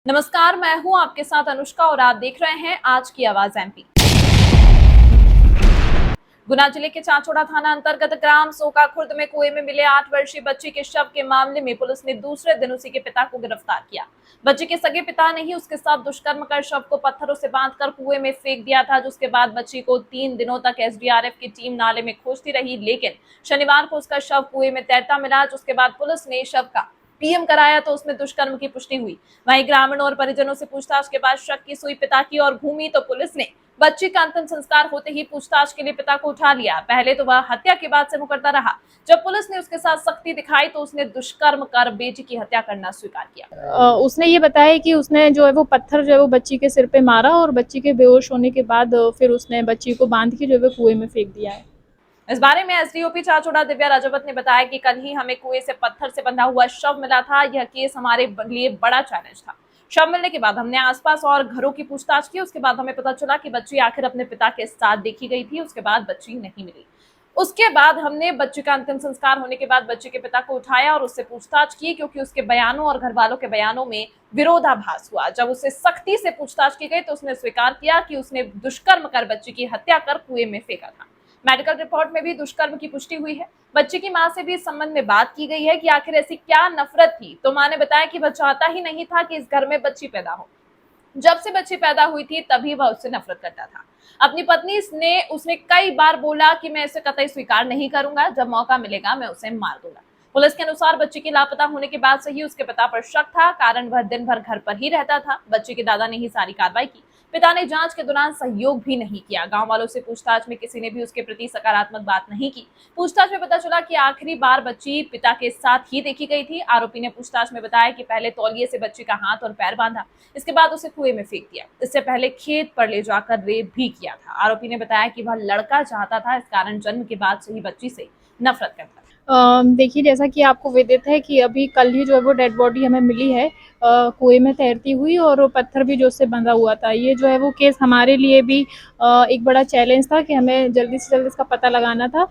नमस्कार, मैं हूं आपके साथ अनुष्का और आप देख रहे हैं आज की आवाज एमपी। गुना जिले के चाचौड़ा थाना अंतर्गत ग्राम सोका खुर्द में कुएं में मिले 8 वर्षीय बच्ची के शव के मामले में पुलिस ने दूसरे दिन उसी के पिता को गिरफ्तार किया। बच्ची के सगे पिता ने ही उसके साथ दुष्कर्म कर शव को पत्थरों से बांधकर कुएं में फेंक दिया था, जिसके बाद बच्ची को 3 दिनों तक एसडीआरएफ की टीम नाले में खोजती रही, लेकिन शनिवार को उसका शव कुएं में तैरता मिला। जिसके बाद पुलिस ने शव का पीएम कराया तो उसमें दुष्कर्म की पुष्टि हुई। वहीं ग्रामीण और परिजनों से पूछताछ के बाद शक की सुई पिता की और घूमी तो पुलिस ने बच्ची का अंतिम संस्कार होते ही पूछताछ के लिए पिता को उठा लिया। पहले तो वह हत्या के बाद से मुकरता रहा। जब पुलिस ने उसके साथ सख्ती दिखाई तो उसने दुष्कर्म कर बेटी की हत्या करना स्वीकार किया। उसने ये बताया कि उसने जो है वो पत्थर जो है वो बच्ची के सिर पे मारा और बच्ची के बेहोश होने के बाद फिर उसने बच्ची को बांध के जो है कुएं में फेंक दिया है। इस बारे में एसडीओपी चाचौड़ा दिव्या राजावत ने बताया कि कल ही हमें कुएं से पत्थर से बंधा हुआ शव मिला था। यह केस हमारे लिए बड़ा चैलेंज था। शव मिलने के बाद हमने आसपास और घरों की पूछताछ की। उसके बाद हमें पता चला कि बच्ची आखिर अपने पिता के साथ देखी गई थी। उसके बाद बच्ची नहीं मिली। उसके बाद हमने बच्ची का अंतिम संस्कार होने के बाद बच्ची के पिता को उठाया और उससे पूछताछ की, क्योंकि उसके बयानों और घर वालों के बयानों में विरोधाभास हुआ। जब उससे सख्ती से पूछताछ की गई तो उसने स्वीकार किया कि उसने दुष्कर्म कर बच्ची की हत्या कर कुएं में फेंका था। मेडिकल रिपोर्ट में भी दुष्कर्म की पुष्टि हुई है। बच्ची की मां से भी इस संबंध में बात की गई है कि आखिर ऐसी क्या नफरत थी, तो मां ने बताया कि वह चाहता ही नहीं था कि इस घर में बच्ची पैदा हो। जब से बच्ची पैदा हुई थी तभी वह उससे नफरत करता था। अपनी पत्नी ने उसने कई बार बोला कि मैं इसे कतई स्वीकार नहीं करूंगा, जब मौका मिलेगा मैं उसे मार दूंगा। पुलिस के अनुसार बच्ची के लापता होने के बाद से ही उसके पिता पर शक था, कारण वह दिन भर घर पर ही रहता था। बच्ची के दादा ने ही सारी कार्रवाई की। पिता ने जांच के दौरान सहयोग भी नहीं किया। गांव वालों से पूछताछ में किसी ने भी उसके प्रति सकारात्मक बात नहीं की। पूछताछ में पता चला कि आखिरी बार बच्ची पिता के साथ ही देखी गई थी। आरोपी ने पूछताछ में बताया कि पहले तौलिए से बच्ची का हाथ और पैर बांधा, इसके बाद उसे कुएं में फेंक दिया। इससे पहले खेत पर ले जाकर रेप भी किया था। आरोपी ने बताया कि वह लड़का चाहता था, इस कारण जन्म के बाद से ही बच्ची से नफरत करता था। देखिए, जैसा कि आपको विदित है कि अभी कल ही जो है वो डेड बॉडी हमें मिली है कुएं में तैरती हुई, और पत्थर भी जो उससे बंधा हुआ था। ये जो है वो केस हमारे लिए भी एक बड़ा चैलेंज था कि हमें जल्दी से जल्दी इसका पता लगाना था।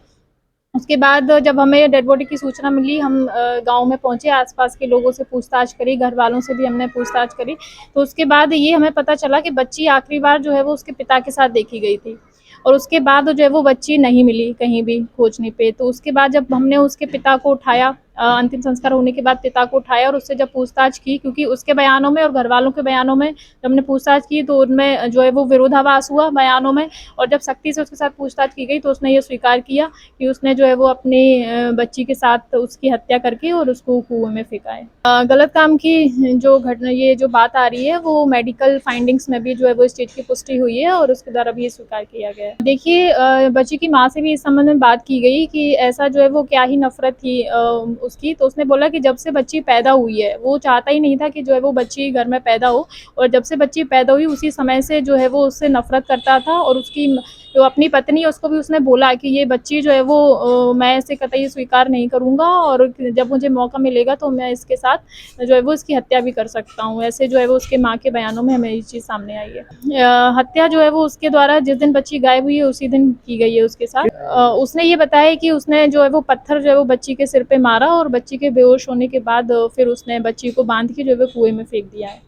उसके बाद जब हमें डेड बॉडी की सूचना मिली, हम गांव में पहुंचे, आसपास के लोगों से पूछताछ करी, घर वालों से भी हमने पूछताछ करी। तो उसके बाद ये हमें पता चला कि बच्ची आखिरी बार जो है वो उसके पिता के साथ देखी गई थी, और उसके बाद जो है वो बच्ची नहीं मिली कहीं भी खोजने पे। तो उसके बाद जब हमने उसके पिता को उठाया, अंतिम संस्कार होने के बाद पिता को उठाया और उससे जब पूछताछ की, क्योंकि उसके बयानों में और घर वालों के बयानों में जब हमने पूछताछ की तो उनमें जो है वो विरोधाभास हुआ बयानों में, और जब सख्ती से उसके साथ पूछताछ की गई तो उसने ये स्वीकार किया कि उसने जो है वो अपनी बच्ची के साथ उसकी हत्या करके और उसको कुएं में फेंका है। गलत काम की जो घटना, ये जो बात आ रही है, वो मेडिकल फाइंडिंग्स में भी जो है वो इस चीज़ की पुष्टि हुई है और उसके द्वारा भी ये स्वीकार किया गया है। देखिए, बच्ची की माँ से भी इस संबंध में बात की गई कि ऐसा जो है वो क्या ही नफरत थी उसकी। तो उसने बोला कि जब से बच्ची पैदा हुई है वो चाहता ही नहीं था कि जो है वो बच्ची घर में पैदा हो, और जब से बच्ची पैदा हुई उसी समय से जो है वो उससे नफरत करता था। और उसकी जो अपनी पत्नी है उसको भी उसने बोला कि ये बच्ची जो है वो मैं इसे कतई स्वीकार नहीं करूंगा, और जब मुझे मौका मिलेगा तो मैं इसके साथ जो है वो इसकी हत्या भी कर सकता हूँ। ऐसे जो है वो उसके माँ के बयानों में हमें ये चीज़ सामने आई है। हत्या जो है वो उसके द्वारा जिस दिन बच्ची गायब हुई है उसी दिन की गई है उसके साथ। उसने ये बताया कि उसने जो है वो पत्थर जो है वो बच्ची के सिर पे मारा और बच्ची के बेहोश होने के बाद फिर उसने बच्ची को बांध के जो है वो कुएं में फेंक दिया है।